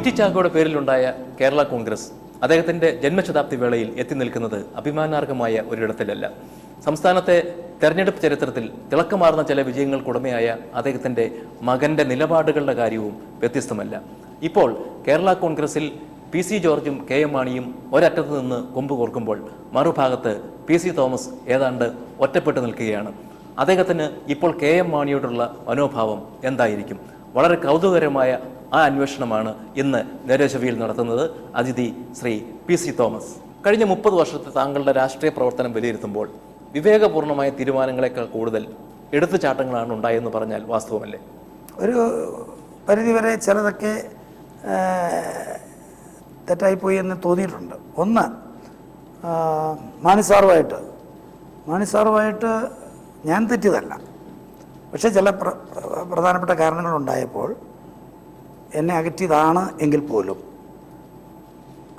T ചാക്കോയുടെ പേരിലുണ്ടായ Kerala Congress അദ്ദേഹത്തിന്റെ ജന്മശതാബ്ദി വേളയിൽ എത്തി നിൽക്കുന്നത് അഭിമാനാർഹമായ ഒരിടത്തിലല്ല. സംസ്ഥാനത്തെ തെരഞ്ഞെടുപ്പ് ചരിത്രത്തിൽ തിളക്കമാർന്ന ചില വിജയങ്ങൾക്കുടമയായ അദ്ദേഹത്തിന്റെ മകന്റെ നിലപാടുകളുടെ കാര്യവും വ്യത്യസ്തമല്ല. ഇപ്പോൾ കേരള കോൺഗ്രസിൽ PC ജോർജും KM മാണിയും ഒരറ്റത്ത് നിന്ന് കൊമ്പ് കോർക്കുമ്പോൾ മറുഭാഗത്ത് PC തോമസ് ഏതാണ്ട് ഒറ്റപ്പെട്ടു നിൽക്കുകയാണ്. അദ്ദേഹത്തിന് ഇപ്പോൾ KM മാണിയോടുള്ള മനോഭാവം എന്തായിരിക്കും? വളരെ കൗതുകകരമായ ആ അന്വേഷണമാണ് ഇന്ന് നേരേശവിയിൽ നടത്തുന്നത് അതിഥി ശ്രീ PC തോമസ്. കഴിഞ്ഞ 30 വർഷത്തെ താങ്കളുടെ രാഷ്ട്രീയ പ്രവർത്തനം വിലയിരുത്തുമ്പോൾ വിവേകപൂർണമായ തീരുമാനങ്ങളെക്കാൾ കൂടുതൽ എടുത്തുചാട്ടങ്ങളാണ് ഉണ്ടായെന്ന് പറഞ്ഞാൽ വാസ്തവമല്ലേ? ഒരു പരിധിവരെ ചിലതൊക്കെ തെറ്റായിപ്പോയി എന്ന് തോന്നിയിട്ടുണ്ട്. ഒന്ന്, മാണിസാറുമായിട്ട് ഞാൻ തെറ്റിയതല്ല, പക്ഷേ ചില പ്രധാനപ്പെട്ട കാരണങ്ങളുണ്ടായപ്പോൾ എന്നെ അകറ്റിയതാണ് എങ്കിൽ പോലും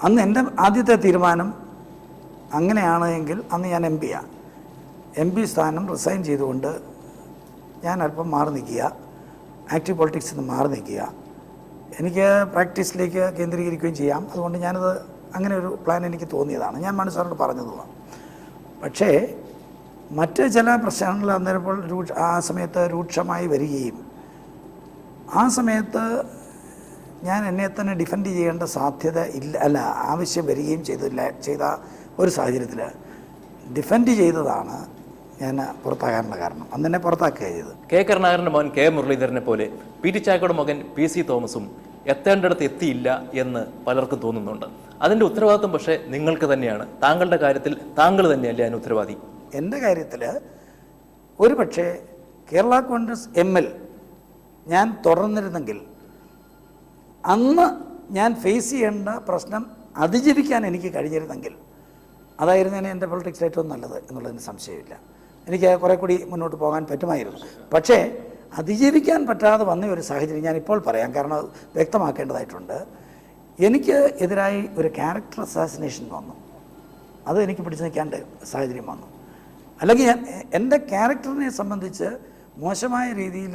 അന്ന് എൻ്റെ ആദ്യത്തെ തീരുമാനം അങ്ങനെയാണ് എങ്കിൽ അന്ന് ഞാൻ MP സ്ഥാനം റിസൈൻ ചെയ്തുകൊണ്ട് ഞാൻ അല്പം മാറി നിൽക്കുക, ആക്റ്റീവ് പൊളിറ്റിക്സിൽ നിന്ന് മാറി നിൽക്കുക, എനിക്ക് പ്രാക്ടീസിലേക്ക് കേന്ദ്രീകരിക്കുകയും ചെയ്യാം. അതുകൊണ്ട് ഞാനത് അങ്ങനെ ഒരു പ്ലാൻ എനിക്ക് തോന്നിയതാണ്, ഞാൻ മാണിസാറിനോട് പറഞ്ഞതുമാണ്. പക്ഷേ മറ്റ് ചില പ്രശ്നങ്ങൾ അന്നേരപ്പോൾ ആ സമയത്ത് രൂക്ഷമായി വരികയും ആ സമയത്ത് ഞാൻ എന്നെ തന്നെ ഡിഫെൻഡ് ചെയ്യേണ്ട സാധ്യത ആവശ്യം വരികയും ചെയ്ത ഒരു സാഹചര്യത്തിൽ ഡിഫെൻഡ് ചെയ്തതാണ് ഞാൻ പുറത്താകാനുള്ള കാരണം. അന്ന് തന്നെ പുറത്താക്കുകയാണ് ചെയ്തത്. കരുണാകരൻ്റെ മകൻ മുരളീധരനെ പോലെ ടി ചാക്കോയുടെ മകൻ PC തോമസും എത്തേണ്ടിടത്ത് എത്തിയില്ല എന്ന് പലർക്കും തോന്നുന്നുണ്ട്. അതിൻ്റെ ഉത്തരവാദിത്വം പക്ഷേ നിങ്ങൾക്ക് തന്നെയാണ്. താങ്കളുടെ കാര്യത്തിൽ താങ്കൾ തന്നെയല്ലേ അതിന് ഉത്തരവാദി? എൻ്റെ കാര്യത്തിൽ ഒരു പക്ഷേ കേരള കോൺഗ്രസ് ML ഞാൻ തുടർന്നിരുന്നെങ്കിൽ അന്ന് ഞാൻ ഫേസ് ചെയ്യേണ്ട പ്രശ്നം അതിജീവിക്കാൻ എനിക്ക് കഴിഞ്ഞിരുന്നെങ്കിൽ അതായിരുന്നേനെ എൻ്റെ പൊളിറ്റിക്സ് ഏറ്റവും നല്ലത് എന്നുള്ളതിന് സംശയമില്ല. എനിക്ക് കുറെ കൂടി മുന്നോട്ട് പോകാൻ പറ്റുമായിരുന്നു. പക്ഷേ അതിജീവിക്കാൻ പറ്റാതെ വന്ന ഒരു സാഹചര്യം ഞാനിപ്പോൾ പറയാം, കാരണം വ്യക്തമാക്കേണ്ടതായിട്ടുണ്ട്. എനിക്ക് എതിരായി ഒരു ക്യാരക്ടർ അസാസിനേഷൻ വന്നു, അത് എനിക്ക് പിടിച്ചു നിൽക്കേണ്ട സാഹചര്യം വന്നു. അല്ലെങ്കിൽ എൻ്റെ ക്യാരക്ടറിനെ സംബന്ധിച്ച് മോശമായ രീതിയിൽ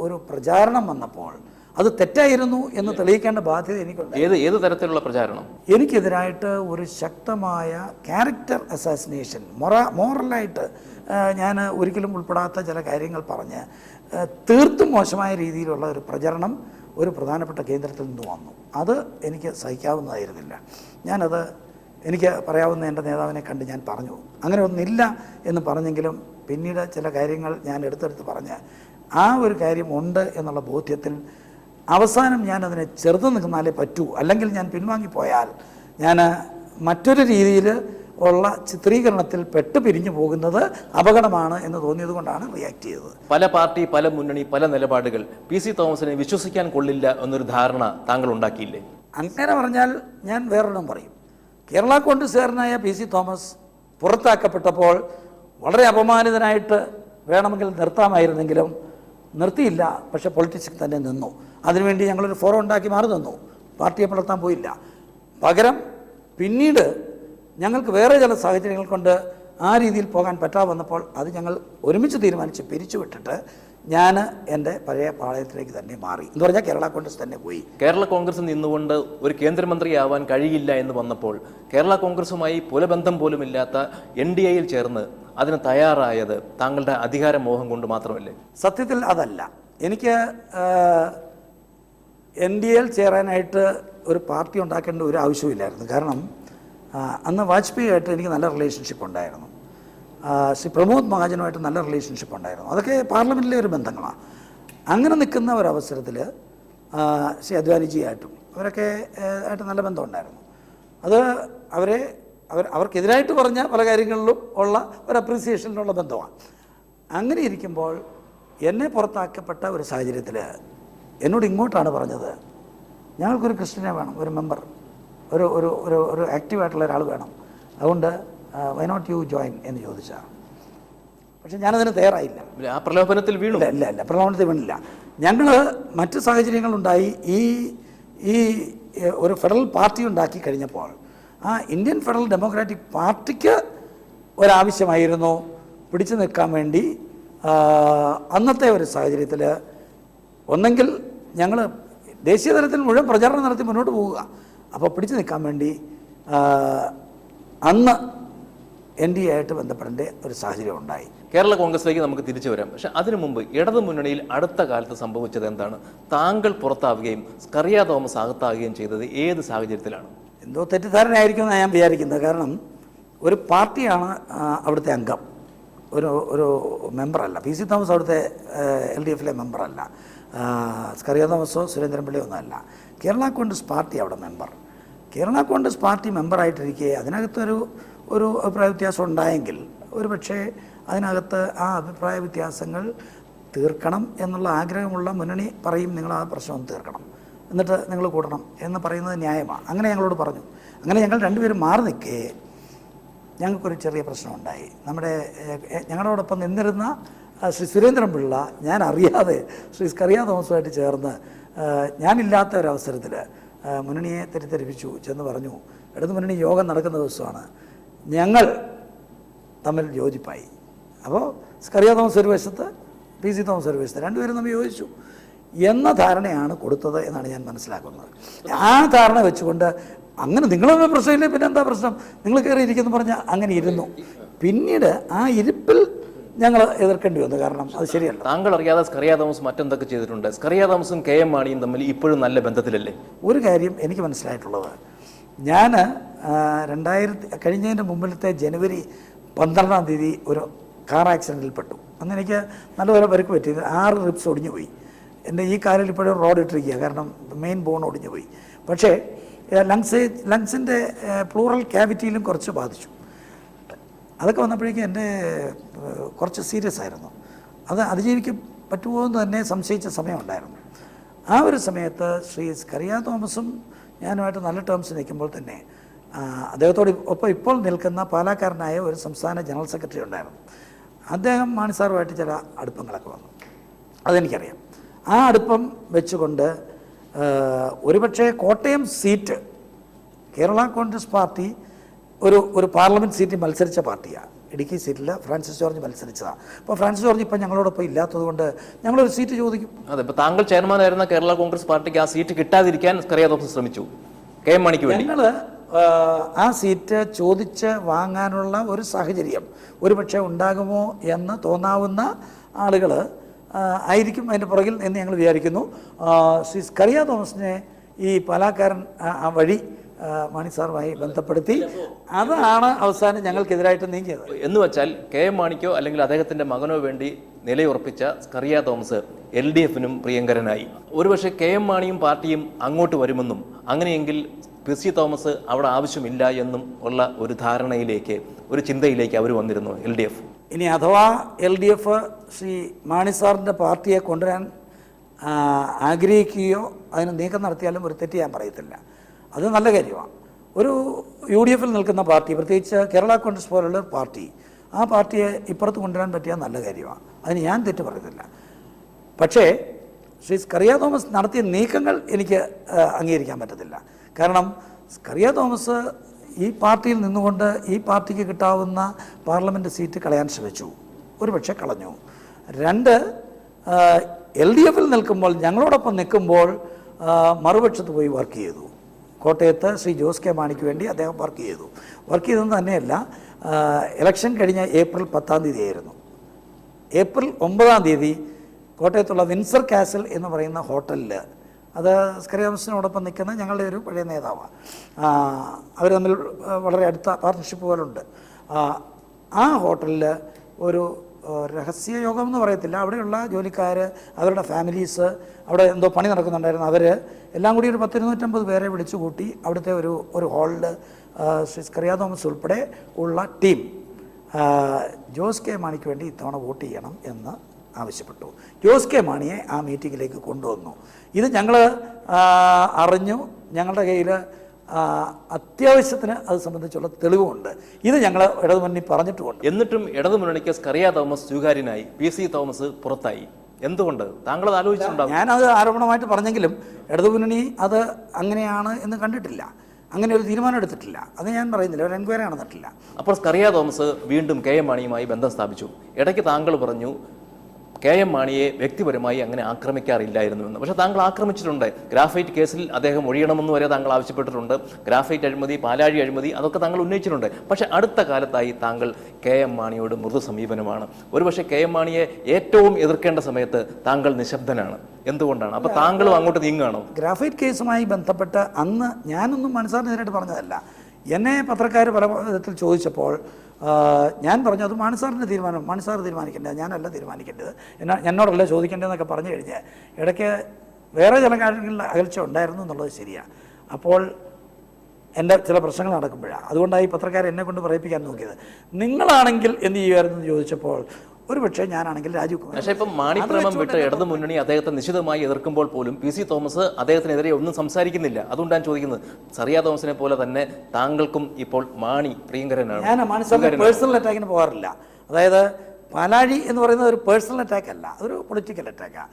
ഒരു പ്രചാരണം വന്നപ്പോൾ അത് തെറ്റായിരുന്നു എന്ന് തെളിയിക്കേണ്ട ബാധ്യത എനിക്കുണ്ട്. ഏത് തരത്തിലുള്ള പ്രചാരണം? എനിക്കെതിരായിട്ട് ഒരു ശക്തമായ ക്യാരക്ടർ അസാസിനേഷൻ, മോറലായിട്ട് ഞാൻ ഒരിക്കലും ഉൾപ്പെടാത്ത ചില കാര്യങ്ങൾ പറഞ്ഞ് തീർത്തും മോശമായ രീതിയിലുള്ള ഒരു പ്രചരണം ഒരു പ്രധാനപ്പെട്ട കേന്ദ്രത്തിൽ നിന്ന് വന്നു. അത് എനിക്ക് സഹിക്കാവുന്നതായിരുന്നില്ല. ഞാനത് എനിക്ക് പറയാവുന്ന എൻ്റെ നേതാവിനെ കണ്ട് ഞാൻ പറഞ്ഞു, അങ്ങനെ ഒന്നില്ല എന്ന് പറഞ്ഞെങ്കിലും പിന്നീട് ചില കാര്യങ്ങൾ ഞാൻ എടുത്തെടുത്ത് പറഞ്ഞ് ആ ഒരു കാര്യം ഉണ്ട് എന്നുള്ള ബോധ്യത്തിൽ അവസാനം ഞാൻ അതിനെ ചെറുത്ത് നിൽക്കുന്നാലേ പറ്റൂ, അല്ലെങ്കിൽ ഞാൻ പിൻവാങ്ങിപ്പോയാൽ ഞാൻ മറ്റൊരു രീതിയിൽ ഉള്ള ചിത്രീകരണത്തിൽ പിരിഞ്ഞു പോകുന്നത് അപകടമാണ് എന്ന് തോന്നിയത് കൊണ്ടാണ് റിയാക്ട് ചെയ്തത്. പല പാർട്ടി, പല മുന്നണി, പല നിലപാടുകൾ PC തോമസിനെ വിശ്വസിക്കാൻ കൊള്ളില്ല എന്നൊരു ധാരണ താങ്കൾ ഉണ്ടാക്കിയില്ലേ? അങ്ങനെ പറഞ്ഞാൽ ഞാൻ വേറൊന്നും പറയും. കേരള കോൺഗ്രസ്സുകാരനായ PC തോമസ് പുറത്താക്കപ്പെട്ടപ്പോൾ വളരെ അപമാനിതനായിട്ട് വേണമെങ്കിൽ നിർത്താമായിരുന്നെങ്കിലും നിർത്തിയില്ല. പക്ഷേ പൊളിറ്റിക്സിൽ തന്നെ നിന്നു. അതിനുവേണ്ടി ഞങ്ങളൊരു ഫോറം ഉണ്ടാക്കി മാറി നിന്നു, പാർട്ടിയെ പുലർത്താൻ പോയില്ല. പകരം പിന്നീട് ഞങ്ങൾക്ക് വേറെ ചില സാഹചര്യങ്ങൾ കൊണ്ട് ആ രീതിയിൽ പോകാൻ പറ്റാതെ വന്നപ്പോൾ അത് ഞങ്ങൾ ഒരുമിച്ച് തീരുമാനിച്ച് പിരിച്ചുവിട്ടിട്ട് ഞാൻ എൻ്റെ പഴയ പാളയത്തിലേക്ക് തന്നെ മാറി എന്ന് പറഞ്ഞാൽ കേരള കോൺഗ്രസ് തന്നെ പോയി. കേരള കോൺഗ്രസ് നിന്നുകൊണ്ട് ഒരു കേന്ദ്രമന്ത്രിയാവാൻ കഴിയില്ല എന്ന് വന്നപ്പോൾ കേരള കോൺഗ്രസുമായി പുലബന്ധം പോലുമില്ലാത്ത NDAയിൽ ചേർന്ന് അതിന് തയ്യാറായത് താങ്കളുടെ അധികാരമോഹം കൊണ്ട് മാത്രമല്ലേ? സത്യത്തിൽ അതല്ല. എനിക്ക് NDAയിൽ ചേരാനായിട്ട് ഒരു പാർട്ടി ഉണ്ടാക്കേണ്ട ഒരു ആവശ്യമില്ലായിരുന്നു. കാരണം അന്ന് വാജ്പേയിയായിട്ട് എനിക്ക് നല്ല റിലേഷൻഷിപ്പ് ഉണ്ടായിരുന്നു, ശ്രീ പ്രമോദ് മഹാജനുമായിട്ട് നല്ല റിലേഷൻഷിപ്പ് ഉണ്ടായിരുന്നു. അതൊക്കെ പാർലമെൻറ്റിലെ ഒരു ബന്ധങ്ങളാണ്. അങ്ങനെ നിൽക്കുന്ന ഒരവസരത്തിൽ ശ്രീ അദ്വാനിജിയായിട്ടും അവരൊക്കെ ആയിട്ട് നല്ല ബന്ധമുണ്ടായിരുന്നു. അത് അവർക്കെതിരായിട്ട് പറഞ്ഞ പല കാര്യങ്ങളിലും ഉള്ള ഒരു അപ്രീസിയേഷനിലുള്ള ബന്ധമാണ്. അങ്ങനെ ഇരിക്കുമ്പോൾ എന്നെ പുറത്താക്കപ്പെട്ട ഒരു സാഹചര്യത്തിൽ എന്നോട് ഇങ്ങോട്ടാണ് പറഞ്ഞത്, ഞങ്ങൾക്കൊരു ക്രിസ്ത്യനെ വേണം, ഒരു മെമ്പർ, ഒരു ഒരു ഒരു ഒരു ആക്റ്റീവായിട്ടുള്ള ഒരാൾ വേണം, അതുകൊണ്ട് വൈ നോട്ട് യു ജോയിൻ എന്ന് ചോദിച്ചാൽ. പക്ഷെ ഞാനതിന് തയ്യാറായില്ല. ആ പ്രലോഭനത്തിൽ വീണു? ഇല്ല, പ്രലോഭനത്തിൽ വീണില്ല. ഞങ്ങൾ മറ്റ് സാഹചര്യങ്ങളുണ്ടായി ഈ ഒരു ഫെഡറൽ പാർട്ടി ഉണ്ടാക്കി കഴിഞ്ഞപ്പോൾ ആ ഇന്ത്യൻ ഫെഡറൽ ഡെമോക്രാറ്റിക് പാർട്ടിക്ക് ഒരാവശ്യമായിരുന്നു പിടിച്ചു നിൽക്കാൻ വേണ്ടി. അന്നത്തെ ഒരു സാഹചര്യത്തിൽ ഒന്നെങ്കിൽ ഞങ്ങൾ ദേശീയ തലത്തിൽ മുഴുവൻ പ്രചാരണം നടത്തി മുന്നോട്ട് പോവുക. അപ്പോൾ പിടിച്ചു നിൽക്കാൻ വേണ്ടി അന്ന് NDA ആയിട്ട് ബന്ധപ്പെടേണ്ട ഒരു സാഹചര്യം ഉണ്ടായി. കേരള കോൺഗ്രസിലേക്ക് നമുക്ക് തിരിച്ചു വരാം. പക്ഷെ അതിനു മുമ്പ് ഇടതു മുന്നണിയിൽ അടുത്ത കാലത്ത് സംഭവിച്ചത് എന്താണ്? താങ്കൾ പുറത്താവുകയും സ്കറിയ തോമസ് അകത്താവുകയും ചെയ്തത് ഏത് സാഹചര്യത്തിലാണ്? എന്തോ തെറ്റിദ്ധാരണയായിരിക്കും എന്നാണ് ഞാൻ വിചാരിക്കുന്നത്. കാരണം ഒരു പാർട്ടിയാണ് അവിടുത്തെ അംഗം, ഒരു മെമ്പറല്ല. PC തോമസ് അവിടുത്തെ LDFലെ മെമ്പറല്ല, സ്കറിയ തോമസോ സുരേന്ദ്രൻപിള്ളിയോ ഒന്നുമല്ല. കേരള കോൺഗ്രസ് പാർട്ടി അവിടെ മെമ്പർ. കേരള കോൺഗ്രസ് പാർട്ടി മെമ്പറായിട്ടിരിക്കെ അതിനകത്തൊരു അഭിപ്രായ വ്യത്യാസം ഉണ്ടായെങ്കിൽ ഒരു പക്ഷേ അതിനകത്ത് ആ അഭിപ്രായ വ്യത്യാസങ്ങൾ തീർക്കണം എന്നുള്ള ആഗ്രഹമുള്ള മുന്നണി പറയും, നിങ്ങൾ ആ പ്രശ്നം തീർക്കണം, എന്നിട്ട് നിങ്ങൾ കൂടണം എന്ന് പറയുന്നത് ന്യായമാണ്. അങ്ങനെ ഞങ്ങളോട് പറഞ്ഞു. അങ്ങനെ ഞങ്ങൾ രണ്ടുപേരും മാറി നിൽക്കേ ഞങ്ങൾക്കൊരു ചെറിയ പ്രശ്നമുണ്ടായി. ഞങ്ങളോടൊപ്പം നിന്നിരുന്ന ശ്രീ സുരേന്ദ്രൻപിള്ള ഞാൻ അറിയാതെ ശ്രീ സ്കറിയ തോമസുമായിട്ട് ചേർന്ന് ഞാനില്ലാത്ത ഒരവസരത്തിൽ മുന്നണിയെ തെറ്റിദ്ധരിപ്പിച്ചു ചെന്ന് പറഞ്ഞു. ഇടതു മുന്നണി യോഗം നടക്കുന്ന ദിവസമാണ്, ഞങ്ങൾ തമ്മിൽ യോജിപ്പായി. അപ്പോൾ സ്കറിയ തോമസ് ഒരു വശത്ത്, PC തോമസ് ഒരു വശത്ത്, രണ്ടുപേരും തമ്മിൽ യോജിച്ചു എന്ന ധാരണയാണ് കൊടുത്തത് എന്നാണ് ഞാൻ മനസ്സിലാക്കുന്നത്. ആ ധാരണ വെച്ചുകൊണ്ട് അങ്ങനെ നിങ്ങളൊന്നും പ്രശ്നമില്ല, പിന്നെ എന്താ പ്രശ്നം, നിങ്ങൾ കയറിയിരിക്കുന്നു പറഞ്ഞാൽ അങ്ങനെ ഇരുന്നു. പിന്നീട് ആ ഇരിപ്പിൽ ഞങ്ങൾ എതിർക്കേണ്ടി വന്നു. കാരണം അത് ശരിയല്ല. താങ്കൾ അറിയാതെ സ്കറിയ തോമസ് മറ്റെന്തൊക്കെ ചെയ്തിട്ടുണ്ട്? സ്കറിയ തോമസും KM മാണിയും തമ്മിൽ ഇപ്പോഴും നല്ല ബന്ധത്തിലല്ലേ? ഒരു കാര്യം എനിക്ക് മനസ്സിലായിട്ടുള്ളത്, ഞാൻ കഴിഞ്ഞതിൻ്റെ മുമ്പിലത്തെ ജനുവരി 12-ാം തീയതി ഒരു കാർ ആക്സിഡൻറ്റിൽ പെട്ടു. അന്ന് എനിക്ക് നല്ലപോലെ പരിക്ക് പറ്റി. 6 റിബ്സ് ഒടിഞ്ഞു പോയി. എൻ്റെ ഈ കാലിൽ ഇപ്പോഴും റോഡ് ഇട്ടിരിക്കുക, കാരണം മെയിൻ ബോൺ ഒടിഞ്ഞു പോയി. പക്ഷേ ലങ്സിൻ്റെ പ്ലൂറൽ ക്യാവിറ്റിയിലും കുറച്ച് ബാധിച്ചു. അതൊക്കെ വന്നപ്പോഴേക്കും എൻ്റെ കുറച്ച് സീരിയസ് ആയിരുന്നു. അത് അതിജീവിക്കാൻ പറ്റുമോ എന്ന് തന്നെ സംശയിച്ച സമയമുണ്ടായിരുന്നു. ആ ഒരു സമയത്ത് ശ്രീ സ്കറിയ തോമസും ഞാനുമായിട്ട് നല്ല ടേംസ് നിൽക്കുമ്പോൾ തന്നെ അദ്ദേഹത്തോട് ഒപ്പം ഇപ്പോൾ നിൽക്കുന്ന പാലാക്കാരനായ ഒരു സംസ്ഥാന ജനറൽ സെക്രട്ടറി ഉണ്ടായിരുന്നു. അദ്ദേഹം മാണി സാറുമായിട്ട് ചില അടുപ്പങ്ങളൊക്കെ വന്നു, അതെനിക്കറിയാം. ആ അടുപ്പം വെച്ചുകൊണ്ട് ഒരുപക്ഷെ കോട്ടയം സീറ്റ് കേരള കോൺഗ്രസ് പാർട്ടി ഒരു പാർലമെൻറ്റ് സീറ്റിൽ മത്സരിച്ച പാർട്ടിയാണ്. ഇടുക്കി സീറ്റിൽ ഫ്രാൻസിസ് ജോർജ് മത്സരിച്ചതാണ്. അപ്പോൾ ഫ്രാൻസിസ് ജോർജ് ഇപ്പം ഞങ്ങളോടൊപ്പം ഇല്ലാത്തത് കൊണ്ട് ഞങ്ങളൊരു സീറ്റ് ചോദിക്കും. അതെ, ഇപ്പോൾ താങ്കൾ ചെയർമാനായിരുന്ന കേരള കോൺഗ്രസ് പാർട്ടിക്ക് ആ സീറ്റ് കിട്ടാതിരിക്കാൻ സ്കറിയ തോമസ് ശ്രമിച്ചു, KM മാണിക്ക് വേണ്ടി. ഞങ്ങൾ ആ സീറ്റ് ചോദിച്ച് വാങ്ങാനുള്ള ഒരു സാഹചര്യം ഒരുപക്ഷെ ഉണ്ടാകുമോ എന്ന് തോന്നാവുന്ന ആളുകൾ ആയിരിക്കും അതിൻ്റെ പുറകിൽ എന്ന് ഞങ്ങൾ വിചാരിക്കുന്നു. ശ്രീ സ്കറിയ തോമസിനെ ഈ പാലാക്കാരൻ വഴി മാണി സാറുമായി ബന്ധപ്പെടുത്തി, അതാണ് അവസാനം ഞങ്ങൾക്കെതിരായിട്ട് നീങ്ങിയത്. എന്ന് വെച്ചാൽ KM മാണിക്കോ അല്ലെങ്കിൽ അദ്ദേഹത്തിന്റെ മകനോ വേണ്ടി നിലയുറപ്പിച്ച സ്കറിയ തോമസ് LDFനും പ്രിയങ്കരനായി. ഒരുപക്ഷെ KM മാണിയും പാർട്ടിയും അങ്ങോട്ട് വരുമെന്നും അങ്ങനെയെങ്കിൽ PC തോമസ് അവിടെ ആവശ്യമില്ല എന്നും ഉള്ള ഒരു ധാരണയിലേക്ക്, ഒരു ചിന്തയിലേക്ക് അവർ വന്നിരുന്നു LDF. ഇനി അഥവാ LDF ശ്രീ മാണി സാറിൻ്റെ പാർട്ടിയെ കൊണ്ടുവരാൻ ആഗ്രഹിക്കുകയോ അതിന് നീക്കം നടത്തിയാലും ഒരു തെറ്റ് ഞാൻ പറയത്തില്ല. അത് നല്ല കാര്യമാണ്. ഒരു UDFൽ നിൽക്കുന്ന പാർട്ടി, പ്രത്യേകിച്ച് കേരള കോൺഗ്രസ് പോലുള്ള പാർട്ടി, ആ പാർട്ടിയെ ഇപ്പുറത്ത് കൊണ്ടുവരാൻ പറ്റിയാൽ നല്ല കാര്യമാണ്. അതിന് ഞാൻ തെറ്റ് പറയുന്നില്ല. പക്ഷേ ശ്രീ സ്കറിയ തോമസ് നടത്തിയ നീക്കങ്ങൾ എനിക്ക് അംഗീകരിക്കാൻ പറ്റത്തില്ല. കാരണം സ്കറിയ തോമസ് ഈ പാർട്ടിയിൽ നിന്നുകൊണ്ട് ഈ പാർട്ടിക്ക് കിട്ടാവുന്ന പാർലമെൻറ്റ് സീറ്റ് കളയാൻ ശ്രമിച്ചു, ഒരുപക്ഷെ കളഞ്ഞു. 2, LDFൽ നിൽക്കുമ്പോൾ, ഞങ്ങളോടൊപ്പം നിൽക്കുമ്പോൾ മറുപക്ഷത്ത് പോയി വർക്ക് ചെയ്തു. കോട്ടയത്ത് ശ്രീ ജോസ് കെ മാണിക്ക് വേണ്ടി അദ്ദേഹം വർക്ക് ചെയ്തെന്ന് തന്നെയല്ല, ഇലക്ഷൻ കഴിഞ്ഞ ഏപ്രിൽ 10-ാം തീയതി ആയിരുന്നു. ഏപ്രിൽ 9-ാം തീയതി കോട്ടയത്തുള്ള വിൻസർ കാസൽ എന്ന് പറയുന്ന ഹോട്ടലിൽ, അത് സ്കറിയ തോമസിനോടൊപ്പം നിൽക്കുന്ന ഞങ്ങളുടെ ഒരു പഴയ നേതാവാണ്, അവർ തമ്മിൽ വളരെ അടുത്ത പാർട്ട്ണർഷിപ്പ് പോലുണ്ട്. ആ ഹോട്ടലിൽ ഒരു രഹസ്യ യോഗം എന്ന് പറയത്തില്ല, അവിടെയുള്ള ജോലിക്കാർ, അവരുടെ ഫാമിലീസ്, അവിടെ എന്തോ പണി നടക്കുന്നുണ്ടായിരുന്നു, അവർ എല്ലാം കൂടി ഒരു 10-250 പേരെ വിളിച്ചു കൂട്ടി അവിടുത്തെ ഒരു ഹാളിൽ ശ്രീ സ്കറിയ തോമസ് ഉൾപ്പെടെ ഉള്ള ടീം ജോസ് കെ മാണിക്ക് വേണ്ടി ഇത്തവണ വോട്ട് ചെയ്യണം എന്ന് ആവശ്യപ്പെട്ടു. ജോസ് കെ മാണിയെ ആ മീറ്റിങ്ങിലേക്ക് കൊണ്ടുവന്നു. ഇത് ഞങ്ങൾ അറിഞ്ഞു. ഞങ്ങളുടെ കയ്യിൽ അത്യാവശ്യത്തിന് അത് സംബന്ധിച്ചുള്ള തെളിവുമുണ്ട്. ഇത് ഞങ്ങൾ ഇടതുമുന്നണി പറഞ്ഞിട്ടുമുണ്ട്. എന്നിട്ടും ഇടതുമുന്നണിക്ക് സ്കറിയ തോമസ് സ്വീകാര്യനായി, PC തോമസ് പുറത്തായി. എന്തുകൊണ്ട്? താങ്കളത് ആലോചിച്ചിട്ടുണ്ടാവും. ഞാനത് ആരോപണമായിട്ട് പറഞ്ഞെങ്കിലും ഇടതുമുന്നണി അത് അങ്ങനെയാണ് എന്ന് കണ്ടിട്ടില്ല, അങ്ങനെ ഒരു തീരുമാനം എടുത്തിട്ടില്ല. അത് ഞാൻ പറയുന്നില്ല, ഒരു എൻക്വയറി നടന്നിട്ടില്ല. അപ്പോൾ സ്കറിയ തോമസ് വീണ്ടും KM മാണിയുമായി ബന്ധം സ്ഥാപിച്ചു. ഇടയ്ക്ക് താങ്കൾ പറഞ്ഞു KM മാണിയെ വ്യക്തിപരമായി അങ്ങനെ ആക്രമിക്കാറില്ലായിരുന്നുവെന്ന്. പക്ഷേ താങ്കൾ ആക്രമിച്ചിട്ടുണ്ട്. ഗ്രാഫൈറ്റ് കേസിൽ അദ്ദേഹം ഒഴിയണമെന്ന് വരെ താങ്കൾ ആവശ്യപ്പെട്ടിട്ടുണ്ട്. ഗ്രാഫൈറ്റ് അഴിമതി, പാലാഴി അഴിമതി, അതൊക്കെ താങ്കൾ ഉന്നയിച്ചിട്ടുണ്ട്. പക്ഷേ അടുത്ത കാലത്തായി താങ്കൾ KM മാണിയോട് മൃദു സമീപനമാണ്. ഒരുപക്ഷെ KM മാണിയെ ഏറ്റവും എതിർക്കേണ്ട സമയത്ത് താങ്കൾ നിശബ്ദനാണ്. എന്തുകൊണ്ടാണ്? അപ്പോൾ താങ്കളും അങ്ങോട്ട് നീങ്ങുകയാണോ? ഗ്രാഫൈറ്റ് കേസുമായി ബന്ധപ്പെട്ട് അന്ന് ഞാനൊന്നും മനസ്സാറിനെതിരായിട്ട് പറഞ്ഞതല്ല. എന്നെ പത്രക്കാർ പല വിധത്തിൽ ചോദിച്ചപ്പോൾ ഞാൻ പറഞ്ഞു അത് മാണിസാറിൻ്റെ തീരുമാനം, മാണിസാർ തീരുമാനിക്കേണ്ടത്, ഞാനല്ല തീരുമാനിക്കേണ്ടത്, എന്നോടല്ല ചോദിക്കേണ്ടതെന്നൊക്കെ പറഞ്ഞു കഴിഞ്ഞ് ഇടയ്ക്ക് വേറെ ചില കാര്യങ്ങളിൽ അകൽച്ച ഉണ്ടായിരുന്നു എന്നുള്ളത് ശരിയാണ്. അപ്പോൾ എൻ്റെ ചില പ്രശ്നങ്ങൾ നടക്കുമ്പോഴാണ്, അതുകൊണ്ടാണ് ഈ പത്രക്കാർ എന്നെ കൊണ്ട് പറയിപ്പിക്കാൻ നോക്കിയത്. നിങ്ങളാണെങ്കിൽ എന്ത് ചെയ്യുമായിരുന്നു എന്ന് ചോദിച്ചപ്പോൾ ഒരുപക്ഷെ ഞാനാണെങ്കിൽ രാജീവ് കുമാർ. പക്ഷേ ഇപ്പം മാണിപ്രേമം വിട്ട് ഇടതു മുന്നണി അദ്ദേഹത്തെ നിശിതമായി എതിർക്കുമ്പോൾ പോലും PC തോമസ് അദ്ദേഹത്തിനെതിരെ ഒന്നും സംസാരിക്കുന്നില്ല. അതുകൊണ്ട് ഞാൻ ചോദിക്കുന്നത്, സറിയ തോമസിനെ പോലെ തന്നെ താങ്കൾക്കും ഇപ്പോൾ മാണി പ്രിയങ്കരനാണ്. ഞാൻ മാണിസാറിന്റെ പേഴ്സണൽ അറ്റാക്കിന് പോകാറില്ല. അതായത് പാലാഴി എന്ന് പറയുന്നത് ഒരു പേഴ്സണൽ അറ്റാക്ക് അല്ല, അതൊരു പൊളിറ്റിക്കൽ അറ്റാക്കാണ്.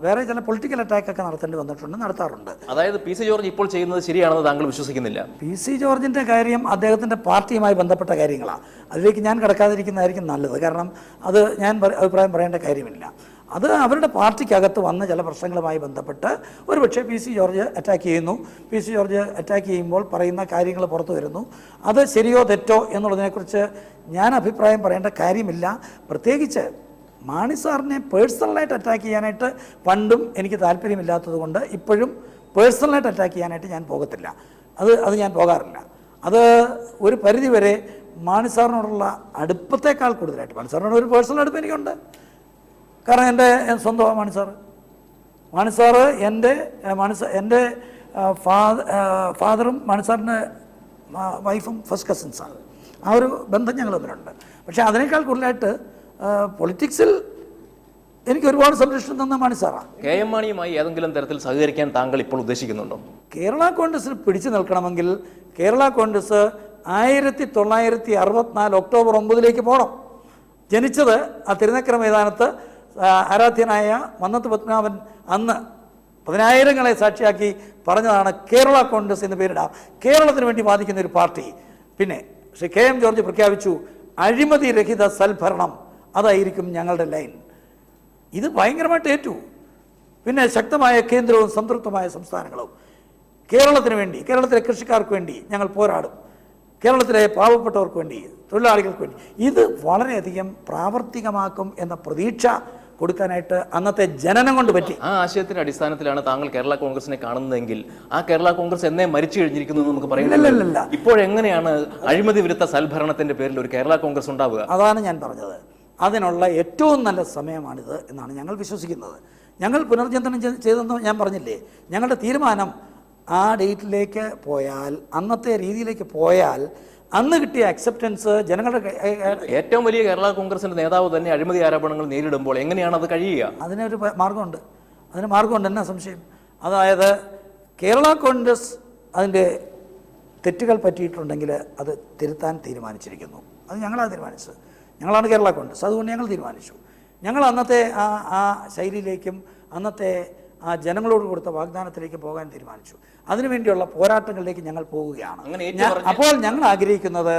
വേറെ ചില പൊളിറ്റിക്കൽ അറ്റാക്കൊക്കെ നടത്തേണ്ടി വന്നിട്ടുണ്ട്, നടത്താറുണ്ട്. അതായത് PC ജോർജ് ഇപ്പോൾ ചെയ്യുന്നത് ശരിയാണെന്ന് താങ്കൾ വിശ്വസിക്കുന്നില്ല? PC ജോർജിൻ്റെ കാര്യം അദ്ദേഹത്തിൻ്റെ പാർട്ടിയുമായി ബന്ധപ്പെട്ട കാര്യങ്ങളാണ്. അതിലേക്ക് ഞാൻ കിടക്കാതിരിക്കുന്നതായിരിക്കും നല്ലത്. കാരണം അത് ഞാൻ അഭിപ്രായം പറയേണ്ട കാര്യമില്ല. അത് അവരുടെ പാർട്ടിക്കകത്ത് വന്ന ചില പ്രശ്നങ്ങളുമായി ബന്ധപ്പെട്ട് ഒരുപക്ഷെ PC ജോർജ് അറ്റാക്ക് ചെയ്യുന്നു. PC ജോർജ് അറ്റാക്ക് ചെയ്യുമ്പോൾ പറയുന്ന കാര്യങ്ങൾ പുറത്തു വരുന്നു. അത് ശരിയോ തെറ്റോ എന്നുള്ളതിനെക്കുറിച്ച് ഞാൻ അഭിപ്രായം പറയേണ്ട കാര്യമില്ല. പ്രത്യേകിച്ച് മാണി സാറിനെ പേഴ്സണലായിട്ട് അറ്റാക്ക് ചെയ്യാനായിട്ട് പണ്ടും എനിക്ക് താല്പര്യമില്ലാത്തത് കൊണ്ട് ഇപ്പോഴും പേഴ്സണലായിട്ട് അറ്റാക്ക് ചെയ്യാനായിട്ട് ഞാൻ പോകത്തില്ല. അത് ഞാൻ പോകാറില്ല. അത് ഒരു പരിധിവരെ മാണി സാറിനോടുള്ള അടുപ്പത്തേക്കാൾ കൂടുതലായിട്ട്, മാണി സാറിനോട് ഒരു പേഴ്സണൽ അടുപ്പം എനിക്കുണ്ട്. കാരണം എൻ്റെ സ്വന്തമാണ് മാണി സാറ് എൻ്റെ ഫാദറും മാണി സാറിൻ്റെ വൈഫും ഫസ്റ്റ് കസിൻസാണ്. ആ ഒരു ബന്ധം ഞങ്ങൾ തമ്മിലുണ്ട്. പക്ഷേ അതിനേക്കാൾ കൂടുതലായിട്ട് പൊളിറ്റിക്സിൽ എനിക്ക് ഒരുപാട് സംരക്ഷണം തന്ന മാണി സാറാണ്. KM മാണിയുമായി ഏതെങ്കിലും തരത്തിൽ സഹകരിക്കാൻ താങ്കൾ ഇപ്പോൾ ഉദ്ദേശിക്കുന്നുണ്ടോ? കേരള കോൺഗ്രസിൽ പിടിച്ചു നിൽക്കണമെങ്കിൽ കേരള കോൺഗ്രസ് 1964 ഒക്ടോബർ 9 പോകണം. ജനിച്ചത് ആ തിരുനക്കര മൈതാനത്ത് ആരാധ്യനായ മന്നത്ത് പത്മനാഭൻ അന്ന് 10,000ങ്ങളെ സാക്ഷിയാക്കി പറഞ്ഞതാണ് കേരള കോൺഗ്രസ് എന്ന് പേരിടാം, കേരളത്തിന് വേണ്ടി വാദിക്കുന്ന ഒരു പാർട്ടി. പിന്നെ ശ്രീ KM ജോർജ് പ്രഖ്യാപിച്ചു അഴിമതി രഹിത സൽഭരണം, അതായിരിക്കും ഞങ്ങളുടെ ലൈൻ. ഇത് ഭയങ്കരമായിട്ട് ഏറ്റു. പിന്നെ ശക്തമായ കേന്ദ്രവും സംതൃപ്തമായ സംസ്ഥാനങ്ങളും, കേരളത്തിന് വേണ്ടി, കേരളത്തിലെ കൃഷിക്കാർക്ക് വേണ്ടി ഞങ്ങൾ പോരാടും, കേരളത്തിലെ പാവപ്പെട്ടവർക്ക് വേണ്ടി, തൊഴിലാളികൾക്ക് വേണ്ടി. ഇത് വളരെയധികം പ്രാവർത്തികമാക്കും എന്ന പ്രതീക്ഷ കൊടുക്കാനായിട്ട് അന്നത്തെ ജനനം കൊണ്ട് പറ്റി. ആ ആശയത്തിന്റെ അടിസ്ഥാനത്തിലാണ് താങ്കൾ കേരള കോൺഗ്രസിനെ കാണുന്നതെങ്കിൽ ആ കേരള കോൺഗ്രസ് എന്നേ മരിച്ചു കഴിഞ്ഞിരിക്കുന്നു എന്ന് നമുക്ക് പറയുന്നില്ല. ഇപ്പോഴെങ്ങനെയാണ് അഴിമതി വിരുദ്ധ സൽഭരണത്തിന്റെ പേരിൽ ഒരു കേരള കോൺഗ്രസ് ഉണ്ടാവുക? അതാണ് ഞാൻ പറഞ്ഞത്. അതിനുള്ള ഏറ്റവും നല്ല സമയമാണിത് എന്നാണ് ഞങ്ങൾ വിശ്വസിക്കുന്നത്. ഞങ്ങൾ പുനർചിന്തനം ചെയ്തെന്ന് ഞാൻ പറഞ്ഞില്ലേ. ഞങ്ങളുടെ തീരുമാനം ആ ഡേറ്റിലേക്ക് പോയാൽ, അന്നത്തെ രീതിയിലേക്ക് പോയാൽ, അന്ന് കിട്ടിയ അക്സെപ്റ്റൻസ് ജനങ്ങളുടെ ഏറ്റവും വലിയ കേരള കോൺഗ്രസിന്റെ നേതാവ് തന്നെ അഴിമതി ആരോപണങ്ങൾ നേരിടുമ്പോൾ എങ്ങനെയാണ് അത് കഴിയുക? അതിനൊരു മാർഗമുണ്ട്. എന്നാ സംശയം? അതായത് കേരള കോൺഗ്രസ് അതിൻ്റെ തെറ്റുകൾ പറ്റിയിട്ടുണ്ടെങ്കിൽ അത് തിരുത്താൻ തീരുമാനിച്ചിരിക്കുന്നു. അത് ഞങ്ങളാണ് തീരുമാനിച്ചത്. ഞങ്ങളാണ് കേരള കോൺഗ്രസ്. അതുകൊണ്ട് ഞങ്ങൾ തീരുമാനിച്ചു. ഞങ്ങൾ അന്നത്തെ ആ ശൈലിയിലേക്കും അന്നത്തെ ആ ജനങ്ങളോട് കൊടുത്ത വാഗ്ദാനത്തിലേക്ക് പോകാൻ തീരുമാനിച്ചു. അതിനുവേണ്ടിയുള്ള പോരാട്ടങ്ങളിലേക്ക് ഞങ്ങൾ പോവുകയാണ്. അപ്പോൾ ഞങ്ങൾ ആഗ്രഹിക്കുന്നത്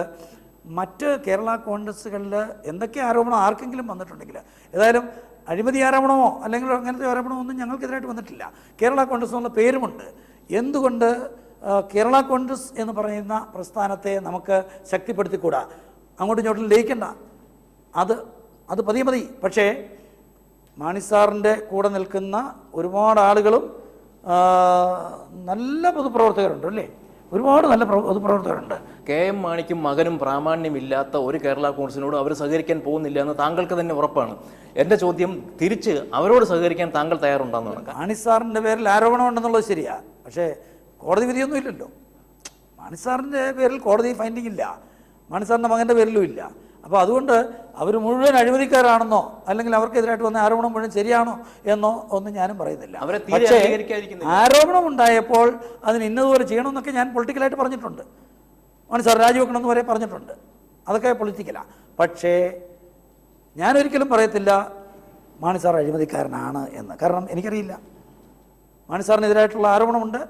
മറ്റ് കേരള കോൺഗ്രസ്സുകളിൽ എന്തൊക്കെ ആരോപണം ആർക്കെങ്കിലും വന്നിട്ടുണ്ടെങ്കിൽ, ഏതായാലും അഴിമതി ആരോപണമോ അല്ലെങ്കിൽ അങ്ങനത്തെ ആരോപണമോ ഒന്നും ഞങ്ങൾക്കെതിരായിട്ട് വന്നിട്ടില്ല. കേരള കോൺഗ്രസ് എന്നുള്ള പേരുമുണ്ട്. എന്തുകൊണ്ട് കേരള കോൺഗ്രസ് എന്ന് പറയുന്ന പ്രസ്ഥാനത്തെ നമുക്ക് ശക്തിപ്പെടുത്തിക്കൂടാ? അങ്ങോട്ടും ഇങ്ങോട്ടും ലയിക്കണ്ട. അത് മതി. പക്ഷേ മാണി സാറിൻ്റെ കൂടെ നിൽക്കുന്ന ഒരുപാട് ആളുകളും നല്ല പൊതുപ്രവർത്തകരുണ്ട്, അല്ലേ? ഒരുപാട് നല്ല പൊതുപ്രവർത്തകരുണ്ട്. KM മാണിക്കും മകനും പ്രാമാണ്യമില്ലാത്ത ഒരു കേരള കോൺഗ്രസിനോട് അവർ സഹകരിക്കാൻ പോകുന്നില്ല എന്ന് താങ്കൾക്ക് തന്നെ ഉറപ്പാണ്. എൻ്റെ ചോദ്യം തിരിച്ച് അവരോട് സഹകരിക്കാൻ താങ്കൾ തയ്യാറുണ്ടെന്നാണ്. മാണി സാറിൻ്റെ പേരിൽ ആരോപണം ഉണ്ടെന്നുള്ളത് ശരിയാണ്. പക്ഷേ കോടതി വിധിയൊന്നും ഇല്ലല്ലോ. മാണി സാറിൻ്റെ പേരിൽ കോടതി ഫൈൻഡിങ് ഇല്ല, മാണി സാറിൻ്റെ മകൻ്റെ പേരിലും ഇല്ല. അപ്പോൾ അതുകൊണ്ട് അവർ മുഴുവൻ അഴിമതിക്കാരാണെന്നോ അല്ലെങ്കിൽ അവർക്കെതിരായിട്ട് വന്ന ആരോപണം മുഴുവൻ ശരിയാണോ എന്നോ ഒന്നും ഞാനും പറയുന്നില്ല. പക്ഷേ ആരോപണം ഉണ്ടായപ്പോൾ അതിന് ഇന്നതുപോലെ ചെയ്യണമെന്നൊക്കെ ഞാൻ പൊളിറ്റിക്കലായിട്ട് പറഞ്ഞിട്ടുണ്ട്. മാണി സാർ രാജിവെക്കണമെന്ന് വരെ പറഞ്ഞിട്ടുണ്ട്. അതൊക്കെ പൊളിറ്റിക്കലാണ്. പക്ഷേ ഞാനൊരിക്കലും പറയത്തില്ല മാണി സാർ അഴിമതിക്കാരനാണ് എന്ന്. കാരണം എനിക്കറിയില്ല. മാണി സാറിനെതിരായിട്ടുള്ള ആരോപണമുണ്ട്,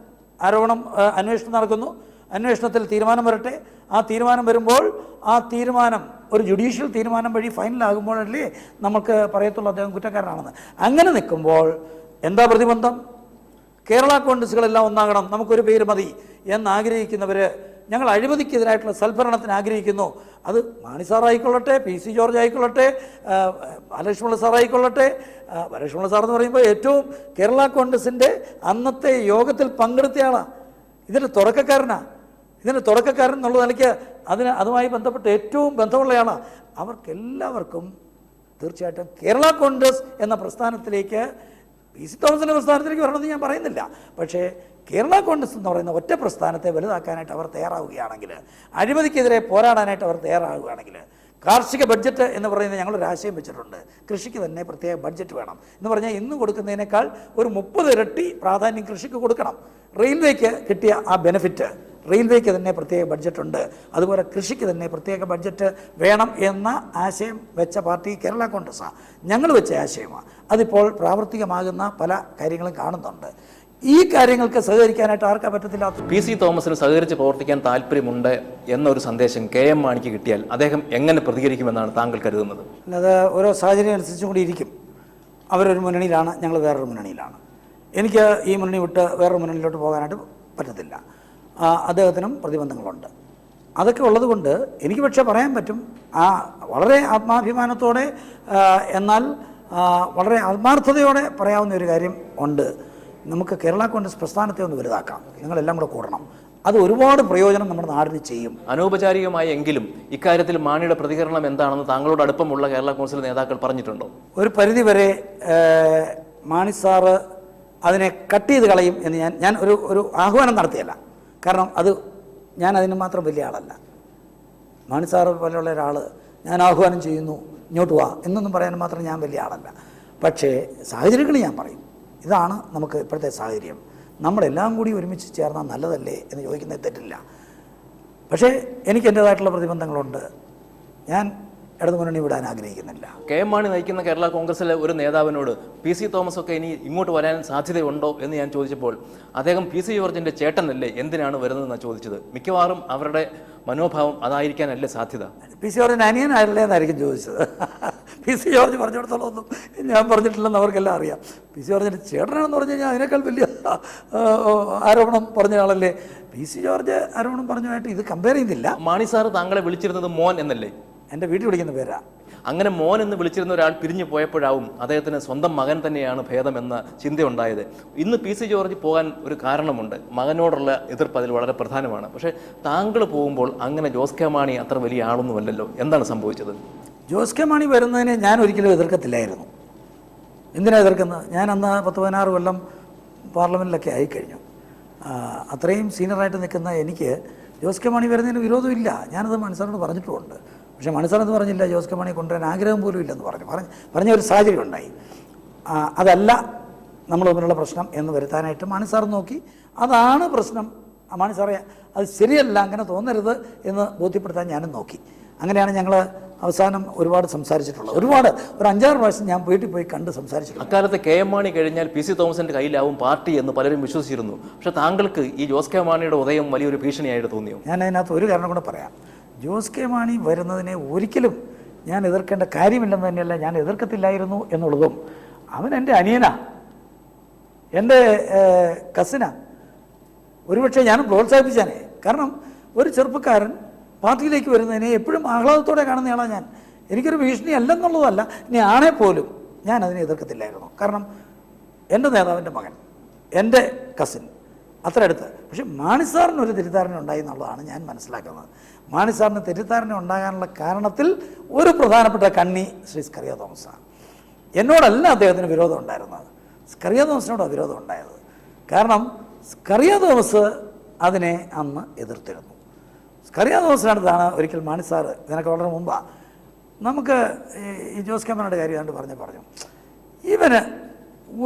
അന്വേഷണം നടക്കുന്നു. അന്വേഷണത്തിൽ തീരുമാനം വരട്ടെ. ആ തീരുമാനം വരുമ്പോൾ ആ തീരുമാനം ഒരു ജുഡീഷ്യൽ തീരുമാനം വഴി ഫൈനലാകുമ്പോഴല്ലേ നമുക്ക് പറയത്തുള്ളൂ അദ്ദേഹം കുറ്റക്കാരനാണെന്ന്. അങ്ങനെ നിൽക്കുമ്പോൾ എന്താ പ്രതിബന്ധം? കേരള കോൺഗ്രസുകളെല്ലാം ഒന്നാകണം, നമുക്കൊരു പേര് മതി എന്നാഗ്രഹിക്കുന്നവർ, ഞങ്ങൾ അഴിമതിക്കെതിരായിട്ടുള്ള സൽഭരണത്തിന് ആഗ്രഹിക്കുന്നു. അത് മാണി സാറായിക്കൊള്ളട്ടെ, പി സി ജോർജ് ആയിക്കൊള്ളട്ടെ, ബാലകൃഷ്ണപിള്ള സാറായിക്കൊള്ളട്ടെ. ബാലകൃഷ്ണപിള്ള സാർ എന്ന് പറയുമ്പോൾ ഏറ്റവും കേരള കോൺഗ്രസിൻ്റെ അന്നത്തെ യോഗത്തിൽ പങ്കെടുത്തയാളാണ്. ഇതിൻ്റെ തുടക്കക്കാരനാണ്. ഇതിൻ്റെ തുടക്കക്കാരൻ എന്നുള്ള നിലയ്ക്ക് അതുമായി ബന്ധപ്പെട്ട് ഏറ്റവും ബന്ധമുള്ളയാളാണ്. അവർക്കെല്ലാവർക്കും തീർച്ചയായിട്ടും കേരള കോൺഗ്രസ് എന്ന പ്രസ്ഥാനത്തിലേക്ക്, പി സി തോമസിൻ്റെ പ്രസ്ഥാനത്തിലേക്ക് വരണമെന്ന് ഞാൻ പറയുന്നില്ല, പക്ഷേ കേരള കോൺഗ്രസ് എന്ന് പറയുന്ന ഒറ്റ പ്രസ്ഥാനത്തെ വലുതാക്കാനായിട്ട് അവർ തയ്യാറാവുകയാണെങ്കിൽ, അഴിമതിക്കെതിരെ പോരാടാനായിട്ട് അവർ തയ്യാറാവുകയാണെങ്കിൽ, കാർഷിക ബഡ്ജറ്റ് എന്ന് പറയുന്നത് ഞങ്ങളൊരു ആശയം വെച്ചിട്ടുണ്ട്. കൃഷിക്ക് തന്നെ പ്രത്യേക ബഡ്ജറ്റ് വേണം എന്ന് പറഞ്ഞാൽ ഇന്ന് കൊടുക്കുന്നതിനേക്കാൾ ഒരു 30 ഇരട്ടി പ്രാധാന്യം കൃഷിക്ക് കൊടുക്കണം. റെയിൽവേക്ക് കിട്ടിയ ആ ബെനിഫിറ്റ്, റെയിൽവേക്ക് തന്നെ പ്രത്യേക ബഡ്ജറ്റുണ്ട്, അതുപോലെ കൃഷിക്ക് തന്നെ പ്രത്യേക ബഡ്ജറ്റ് വേണം എന്ന ആശയം വെച്ച പാർട്ടി കേരള കോൺഗ്രസ്സാണ്. ഞങ്ങൾ വെച്ച ആശയമാണ്. അതിപ്പോൾ പ്രാവർത്തികമാകുന്ന പല കാര്യങ്ങളും കാണുന്നുണ്ട്. ഈ കാര്യങ്ങൾക്ക് സഹകരിക്കാനായിട്ട് ആർക്കാ പറ്റത്തില്ല? പി സി തോമസിന് സഹകരിച്ച് പ്രവർത്തിക്കാൻ താല്പര്യമുണ്ട് എന്നൊരു സന്ദേശം KM മാണിക്ക് കിട്ടിയാൽ അദ്ദേഹം എങ്ങനെ പ്രതികരിക്കുമെന്നാണ് താങ്കൾ കരുതുന്നത്? അല്ലാതെ ഓരോ സാഹചര്യം അനുസരിച്ചും കൂടി ഇരിക്കും. അവരൊരു മുന്നണിയിലാണ്, ഞങ്ങൾ വേറൊരു മുന്നണിയിലാണ്. എനിക്ക് ഈ മുന്നണി വിട്ട് വേറൊരു മുന്നണിയിലോട്ട് പോകാനായിട്ട് പറ്റത്തില്ല. അദ്ദേഹത്തിനും പ്രതിബന്ധങ്ങളുണ്ട്. അതൊക്കെ ഉള്ളതുകൊണ്ട് എനിക്ക് പക്ഷേ പറയാൻ പറ്റും, വളരെ ആത്മാഭിമാനത്തോടെ എന്നാൽ വളരെ ആത്മാർത്ഥതയോടെ പറയാവുന്ന ഒരു കാര്യം ഉണ്ട്. നമുക്ക് കേരള കോൺഗ്രസ് പ്രസ്ഥാനത്തെ ഒന്ന് വലുതാക്കാം, നിങ്ങളെല്ലാം കൂടെ കൂടണം. അത് ഒരുപാട് പ്രയോജനം നമ്മുടെ നാടിന് ചെയ്യും. അനൗപചാരികമായി എങ്കിലും ഇക്കാര്യത്തിൽ മാണിയുടെ പ്രതികരണം എന്താണെന്ന് താങ്കളോട് അടുപ്പമുള്ള കേരള കോൺഗ്രസ് നേതാക്കൾ പറഞ്ഞിട്ടുണ്ടോ? ഒരു പരിധിവരെ മാണി സാറ് അതിനെ കട്ട് ചെയ്ത് കളയും എന്ന് ഞാൻ ഒരു ആഹ്വാനം നടത്തിയല്ല. കാരണം ഞാൻ അതിന് മാത്രം വലിയ ആളല്ല. മാണി സാറ് പോലെയുള്ള ഒരാൾ ഞാൻ ആഹ്വാനം ചെയ്യുന്നു ഇങ്ങോട്ട് വാ എന്നൊന്നും പറയാൻ മാത്രം ഞാൻ വലിയ ആളല്ല. പക്ഷേ സാഹചര്യങ്ങൾ ഞാൻ പറയും. ഇതാണ് നമുക്ക് ഇപ്പോഴത്തെ സാഹചര്യം. നമ്മളെല്ലാം കൂടി ഒരുമിച്ച് ചേർന്നാൽ നല്ലതല്ലേ എന്ന് ചോദിക്കുന്നത് തെറ്റില്ല. പക്ഷേ എനിക്ക് എൻ്റേതായിട്ടുള്ള പ്രതിബന്ധങ്ങളുണ്ട്. ഞാൻ ഇടതുമുന്നണി വിടാൻ ആഗ്രഹിക്കുന്നില്ല. KM മാണി നയിക്കുന്ന കേരള കോൺഗ്രസിലെ ഒരു നേതാവിനോട് പി സി തോമസ് ഒക്കെ ഇനി ഇങ്ങോട്ട് വരാൻ സാധ്യതയുണ്ടോ എന്ന് ഞാൻ ചോദിച്ചപ്പോൾ അദ്ദേഹം പി സി ജോർജിൻ്റെ ചേട്ടനല്ലേ, എന്തിനാണ് വരുന്നതെന്നാണ് ചോദിച്ചത്. മിക്കവാറും അവരുടെ മനോഭാവം അതായിരിക്കാനല്ലേ സാധ്യത? പി സി ജോർജിൻ്റെ അനിയനായില്ലേ എന്നായിരിക്കും ചോദിച്ചത്. പി സി ജോർജ് പറഞ്ഞിടത്തോളം ഒന്നും ഞാൻ പറഞ്ഞിട്ടില്ലെന്ന് അവർക്കെല്ലാം അറിയാം. പി സി ജോർജിൻ്റെ ചേട്ടനാണെന്ന് പറഞ്ഞു കഴിഞ്ഞാൽ അതിനേക്കാൾ വലിയ ആരോപണം പറഞ്ഞ ആളല്ലേ. പി സി ജോർജ് ആരോപണം പറഞ്ഞതായിട്ട് ഇത് കമ്പയർ ചെയ്യുന്നില്ല. മാണി സാറ് താങ്കളെ വിളിച്ചിരുന്നത് മോൻ എന്നല്ലേ? എൻ്റെ വീട്ടിൽ വിളിക്കുന്ന പേരാ. അങ്ങനെ മോൻ എന്ന് വിളിച്ചിരുന്ന ഒരാൾ പിരിഞ്ഞു പോയപ്പോഴാവും അദ്ദേഹത്തിന് സ്വന്തം മകൻ തന്നെയാണ് ഭേദമെന്ന ചിന്തയുണ്ടായത്. ഇന്ന് പി സി ജോർജ് പോകാൻ ഒരു കാരണമുണ്ട്. മകനോടുള്ള എതിർപ്പ് അതിൽ വളരെ പ്രധാനമാണ്. പക്ഷേ താങ്കൾ പോകുമ്പോൾ അങ്ങനെ ജോസ് കെ മാണി അത്ര വലിയ ആളൊന്നുമല്ലല്ലോ. എന്താണ് സംഭവിച്ചത്? ജോസ് കെ മാണി വരുന്നതിനെ ഞാൻ ഒരിക്കലും എതിർക്കത്തില്ലായിരുന്നു. എന്തിനാണ് എതിർക്കുന്നത്? ഞാൻ അന്ന് 10-16 കൊല്ലം പാർലമെൻറ്റിലൊക്കെ ആയിക്കഴിഞ്ഞു. അത്രയും സീനിയറായിട്ട് നിൽക്കുന്ന എനിക്ക് ജോസ് കെ മാണി വരുന്നതിന് വിരോധമില്ല. ഞാനത് മനസ്സാറോട് പറഞ്ഞിട്ടുമുണ്ട്. പക്ഷേ മനസ്സാറെന്ന് പറഞ്ഞില്ല, ജോസ് കെ മാണി കൊണ്ടുവരാൻ ആഗ്രഹം പോലും ഇല്ലെന്ന് പറഞ്ഞ ഒരു സാഹചര്യം ഉണ്ടായി. അതല്ല നമ്മൾ തമ്മിലുള്ള പ്രശ്നം എന്ന് വരുത്താനായിട്ട് മാണി സാർ നോക്കി. അതാണ് പ്രശ്നം. മാണി സാറേ അത് ശരിയല്ല, അങ്ങനെ തോന്നരുത് എന്ന് ബോധ്യപ്പെടുത്താൻ ഞാനും നോക്കി. അങ്ങനെയാണ് ഞങ്ങൾ അവസാനം ഒരുപാട് സംസാരിച്ചിട്ടുള്ളത്. ഒരു 5-6 പ്രാവശ്യം ഞാൻ വീട്ടിൽ പോയി കണ്ട് സംസാരിച്ചിട്ടുണ്ട്. അക്കാലത്ത് KM മാണി കഴിഞ്ഞാൽ പി സി തോമസിന്റെ കയ്യിലാവും പാർട്ടി എന്ന് പലരും വിശ്വസിച്ചിരുന്നു. പക്ഷെ താങ്കൾക്ക് ഈ ജോസ് കെ മാണിയുടെ ഉദയം വലിയൊരു ഭീഷണിയായിട്ട് തോന്നിയോ? ഞാൻ അതിനകത്ത് ഒരു കാരണം കൂടെ പറയാം. ജോസ് കെ മാണി വരുന്നതിനെ ഒരിക്കലും ഞാൻ എതിർക്കേണ്ട കാര്യമില്ലെന്ന് തന്നെയല്ല, ഞാൻ എതിർക്കത്തില്ലായിരുന്നു എന്നുള്ളതും. അവൻ എൻ്റെ അനിയനാ, എൻ്റെ കസിനാ. ഒരുപക്ഷെ ഞാനും പ്രോത്സാഹിപ്പിച്ചാനേ. കാരണം ഒരു ചെറുപ്പക്കാരൻ പാർട്ടിയിലേക്ക് വരുന്നതിനെ എപ്പോഴും ആഹ്ലാദത്തോടെ കാണുന്നയാളാണ് ഞാൻ. എനിക്കൊരു ഭീഷണി അല്ലെന്നുള്ളതല്ല, ഇനി ആണേ പോലും ഞാൻ അതിനെ എതിർക്കത്തില്ലായിരുന്നു. കാരണം എൻ്റെ നേതാവിൻ്റെ മകൻ, എൻ്റെ കസിൻ, അത്ര അടുത്ത്. പക്ഷേ മാണി സാറിനൊരു തെറ്റിദ്ധാരണ ഉണ്ടായി എന്നുള്ളതാണ് ഞാൻ മനസ്സിലാക്കുന്നത്. മാണി സാറിന് തെറ്റിദ്ധാരണ ഉണ്ടാകാനുള്ള കാരണത്തിൽ ഒരു പ്രധാനപ്പെട്ട കണ്ണി ശ്രീ സ്കറിയ തോമസാണ്. എന്നോടല്ല അദ്ദേഹത്തിന് വിരോധം ഉണ്ടായിരുന്നത്, സ്കറിയ തോമസിനോടാണ് വിരോധം ഉണ്ടായത്. കാരണം സ്കറിയ തോമസ് അതിനെ അന്ന് എതിർത്തിരുന്നു. സ്കറിയ തോമസിനടുത്താണ് ഒരിക്കൽ മാണി സാറ്, ഇതിനൊക്കെ വളരെ മുമ്പാണ്, നമുക്ക് ഈ ജോസ് കെ മാണിയുടെ കാര്യം പറഞ്ഞു ഇവന്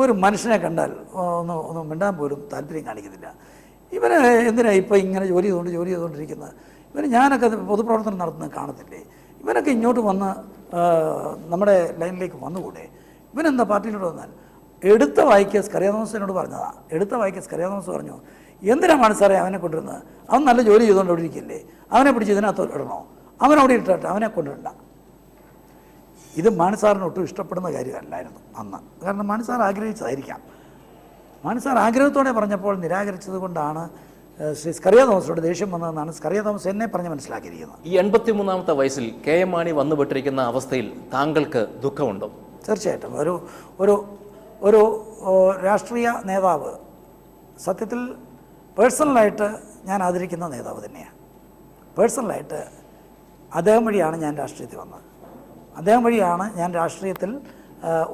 ഒരു മനുഷ്യനെ കണ്ടാൽ ഒന്ന് മിണ്ടാൻ പോലും താല്പര്യം കാണിക്കുന്നില്ല. ഇവന് എന്തിനാണ് ഇപ്പോൾ ഇങ്ങനെ ജോലി ചെയ്തുകൊണ്ടിരിക്കുന്നത്? ഇവന് ഞാനൊക്കെ പൊതുപ്രവർത്തനം നടത്തുന്നത് കാണത്തില്ലേ? ഇവനൊക്കെ ഇങ്ങോട്ട് വന്ന് നമ്മുടെ ലൈനിലേക്ക് വന്നുകൂടെ? ഇവനെന്താ പാർട്ടിയിലോട്ട് വന്നാൽ? എടുത്ത വായിക്ക് സ്കറിയ തോമസിനോട് പറഞ്ഞതാണ്. എടുത്ത വായിക്ക് സ്കറിയ തോമസ് പറഞ്ഞു, എന്തിനാണ് സാറേ അവനെ കൊണ്ടുവരുന്നത്? അവൻ നല്ല ജോലി ചെയ്തുകൊണ്ട് അവിടെ ഇരിക്കില്ലേ? അവനെ പിടിച്ച് ഇതിനകത്ത് ഇടണോ? അവനവിടെ ഇട്ടിട്ട് അവനെ കൊണ്ടുവരണ്ട. ഇത് മാണി സാറിന് ഒട്ടും ഇഷ്ടപ്പെടുന്ന കാര്യമല്ലായിരുന്നു അന്ന്. കാരണം മാണി സാർ ആഗ്രഹിച്ചതായിരിക്കാം. മാണി സാർ ആഗ്രഹത്തോടെ പറഞ്ഞപ്പോൾ നിരാകരിച്ചത് കൊണ്ടാണ് ശ്രീ സ്കറിയ തോമസിനോട് ദേഷ്യം വന്നതെന്നാണ് സ്കറിയ തോമസ് എന്നെ പറഞ്ഞ് മനസ്സിലാക്കിയിരിക്കുന്നത്. ഈ 83-ാമത്തെ വയസ്സിൽ KM മാണി വന്നുപെട്ടിരിക്കുന്ന അവസ്ഥയിൽ താങ്കൾക്ക് ദുഃഖമുണ്ടോ? തീർച്ചയായിട്ടും. ഒരു രാഷ്ട്രീയ നേതാവ്, സത്യത്തിൽ പേഴ്സണലായിട്ട് ഞാൻ ആദരിക്കുന്ന നേതാവ് തന്നെയാണ്. പേഴ്സണലായിട്ട് അദ്ദേഹം വഴിയാണ് ഞാൻ രാഷ്ട്രീയത്തിൽ വന്നത്. അദ്ദേഹം വഴിയാണ് ഞാൻ രാഷ്ട്രീയത്തിൽ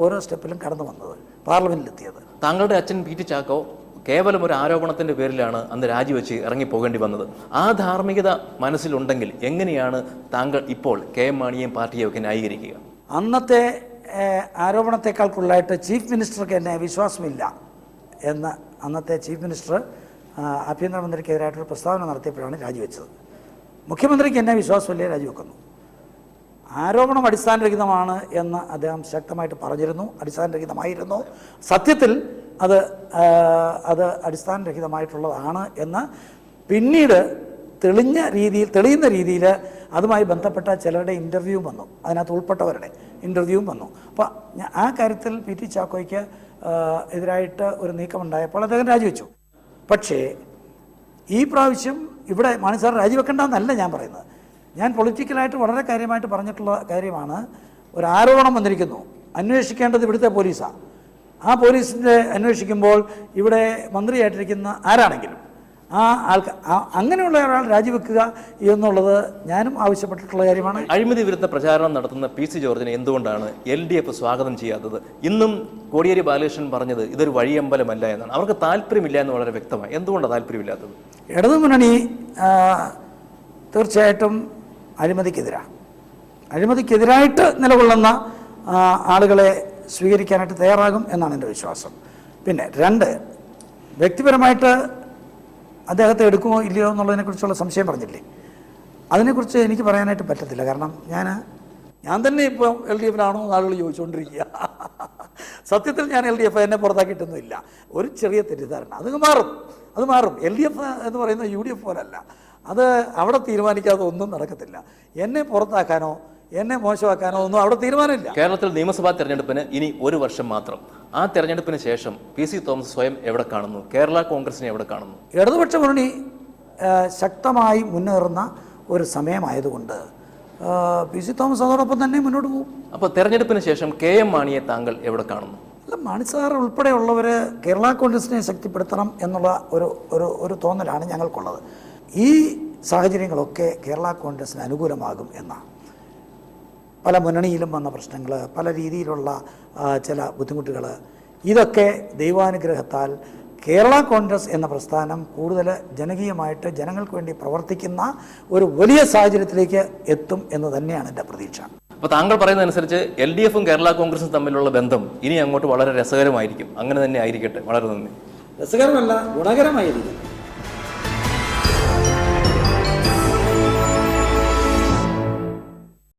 ഓരോ സ്റ്റെപ്പിലും കടന്നു വന്നത്, പാർലമെൻറ്റിലെത്തിയത്. താങ്കളുടെ അച്ഛൻ പി ടി ചാക്കോ കേവലം ഒരു ആരോപണത്തിൻ്റെ പേരിലാണ് അന്ന് രാജിവെച്ച് ഇറങ്ങിപ്പോകേണ്ടി വന്നത്. ആ ധാർമ്മികത മനസ്സിലുണ്ടെങ്കിൽ എങ്ങനെയാണ് താങ്കൾ ഇപ്പോൾ KM മാണിയെയും പാർട്ടിയെയും ഒക്കെ ന്യായീകരിക്കുക? അന്നത്തെ ആരോപണത്തെക്കാൾ കൂടുതലായിട്ട് ചീഫ് മിനിസ്റ്റർക്ക് എന്നെ വിശ്വാസമില്ല എന്ന് അന്നത്തെ ചീഫ് മിനിസ്റ്റർ ആഭ്യന്തരമന്ത്രിക്കെതിരായിട്ടൊരു പ്രസ്താവന നടത്തിയപ്പോഴാണ് രാജിവെച്ചത്. മുഖ്യമന്ത്രിക്ക് എന്നെ വിശ്വാസമില്ലേ, രാജിവെക്കുന്നു. ആരോപണം അടിസ്ഥാനരഹിതമാണ് എന്ന് അദ്ദേഹം ശക്തമായിട്ട് പറഞ്ഞിരുന്നു. അടിസ്ഥാനരഹിതമായിരുന്നു. സത്യത്തിൽ അത് അടിസ്ഥാനരഹിതമായിട്ടുള്ളതാണ് എന്ന് പിന്നീട് തെളിയുന്ന രീതിയിൽ അതുമായി ബന്ധപ്പെട്ട ചിലരുടെ ഇൻ്റർവ്യൂവും വന്നു, അതിനകത്ത് ഉൾപ്പെട്ടവരുടെ ഇൻ്റർവ്യൂവും വന്നു. അപ്പോൾ ആ കാര്യത്തിൽ പി ടി ചാക്കോയ്ക്ക് എതിരായിട്ട് ഒരു നീക്കമുണ്ടായപ്പോൾ അദ്ദേഹം രാജിവെച്ചു. പക്ഷേ ഈ പ്രാവശ്യം ഇവിടെ മാണി സാർ രാജിവെക്കേണ്ടെന്നല്ല ഞാൻ പറയുന്നത്. ഞാൻ പൊളിറ്റിക്കലായിട്ട് വളരെ കാര്യമായിട്ട് പറഞ്ഞിട്ടുള്ള കാര്യമാണ്. ഒരു ആരോപണം വന്നിരിക്കുന്നു, അന്വേഷിക്കേണ്ടത് ഇവിടുത്തെ പോലീസാണ്. ആ പോലീസിൻ്റെ അന്വേഷിക്കുമ്പോൾ ഇവിടെ മന്ത്രിയായിട്ടിരിക്കുന്ന ആരാണെങ്കിലും ആ അങ്ങനെയുള്ള ഒരാൾ രാജിവെക്കുക എന്നുള്ളത് ഞാനും ആവശ്യപ്പെട്ടിട്ടുള്ള കാര്യമാണ്. അഴിമതി വിരുദ്ധ പ്രചാരണം നടത്തുന്ന PC ജോർജിനെ എന്തുകൊണ്ടാണ് LDF സ്വാഗതം ചെയ്യാത്തത്? ഇന്നും കോടിയേരി ബാലകൃഷ്ണൻ പറഞ്ഞത് ഇതൊരു വഴിയമ്പലമല്ല എന്നാണ്. അവർക്ക് താല്പര്യമില്ല എന്ന് വളരെ വ്യക്തമായി. എന്തുകൊണ്ടാണ് താല്പര്യമില്ലാത്തത്? ഇടതുമുന്നണി തീർച്ചയായിട്ടും അഴിമതിക്കെതിരായിട്ട് നിലകൊള്ളുന്ന ആളുകളെ സ്വീകരിക്കാനായിട്ട് തയ്യാറാകും എന്നാണ് എൻ്റെ വിശ്വാസം. പിന്നെ 2, വ്യക്തിപരമായിട്ട് അദ്ദേഹത്തെ എടുക്കുമോ ഇല്ലയോ എന്നുള്ളതിനെക്കുറിച്ചുള്ള സംശയം പറഞ്ഞില്ലേ, അതിനെക്കുറിച്ച് എനിക്ക് പറയാനായിട്ട് പറ്റത്തില്ല. കാരണം ഞാൻ തന്നെ ഇപ്പോൾ LDFിലാണോ എന്ന് ആളുകൾ ചോദിച്ചുകൊണ്ടിരിക്കുക. സത്യത്തിൽ ഞാൻ LDF എന്നെ പുറത്താക്കിയിട്ടൊന്നുമില്ല. ഒരു ചെറിയ തെറ്റിദ്ധാരണ, അത് മാറും. LDF എന്ന് പറയുന്ന UDF പോലല്ല. അത് അവിടെ തീരുമാനിക്കാതെ ഒന്നും നടക്കത്തില്ല. എന്നെ പുറത്താക്കാനോ എന്നെ മോശമാക്കാനോ ഒന്നും അവിടെ തീരുമാനമില്ല. കേരളത്തിൽ നിയമസഭാ തെരഞ്ഞെടുപ്പിന് ഇനി 1 വർഷം മാത്രം. ആ തെരഞ്ഞെടുപ്പിന് ശേഷം PC തോമസ് സ്വയം എവിടെ കാണുന്നു? കേരള കോൺഗ്രസിനെ എവിടെ കാണുന്നു? ഇടതുപക്ഷ മുന്നണി ശക്തമായി മുന്നേറുന്ന ഒരു സമയമായതുകൊണ്ട് PC തോമസ് അതോടൊപ്പം തന്നെ മുന്നോട്ട് പോകും. അപ്പോൾ തെരഞ്ഞെടുപ്പിന് ശേഷം KM മാണിയെ താങ്കൾ എവിടെ കാണുന്നു? അല്ല, മാണി സാർ ഉൾപ്പെടെയുള്ളവർ കേരള കോൺഗ്രസിനെ ശക്തിപ്പെടുത്തണം എന്നുള്ള ഒരു തോന്നലാണ് ഞങ്ങൾക്കുള്ളത്. ഈ സാഹചര്യങ്ങളൊക്കെ കേരള കോൺഗ്രസിന് അനുകൂലമാകും എന്നാണ്. പല മുന്നണിയിലും വന്ന പ്രശ്നങ്ങൾ, പല രീതിയിലുള്ള ചില ബുദ്ധിമുട്ടുകൾ, ഇതൊക്കെ ദൈവാനുഗ്രഹത്താൽ കേരള കോൺഗ്രസ് എന്ന പ്രസ്ഥാനം കൂടുതൽ ജനകീയമായിട്ട് ജനങ്ങൾക്ക് വേണ്ടി പ്രവർത്തിക്കുന്ന ഒരു വലിയ സാഹചര്യത്തിലേക്ക് എത്തും എന്ന് തന്നെയാണ് എൻ്റെ പ്രതീക്ഷ. അപ്പോൾ താങ്കൾ പറയുന്നതനുസരിച്ച് LDFും കേരള കോൺഗ്രസും തമ്മിലുള്ള ബന്ധം ഇനി അങ്ങോട്ട് വളരെ രസകരമായിരിക്കും. അങ്ങനെ തന്നെ ആയിരിക്കട്ടെ. വളരെ നന്ദി. രസകരമല്ല, ഗുണകരമായിരിക്കും.